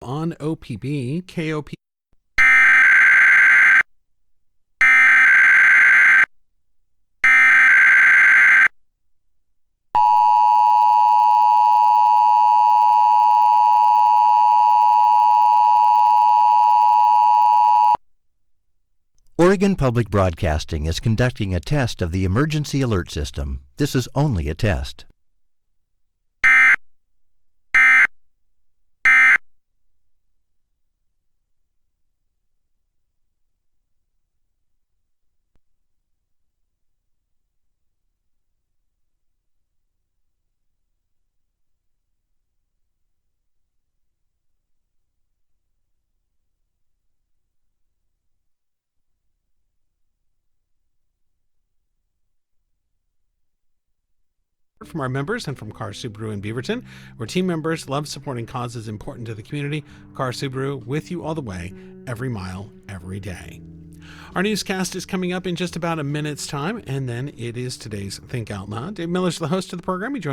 on OPB, KOP. Oregon Public Broadcasting is conducting a test of the emergency alert system. This is only a test. From our members and from Car Subaru in Beaverton, where team members love supporting causes important to the community. Car Subaru, with you all the way, every mile, every day. Our newscast is coming up in just about a minute's time, and then it is today's Think Out Loud. Dave Miller's the host of the program. He joins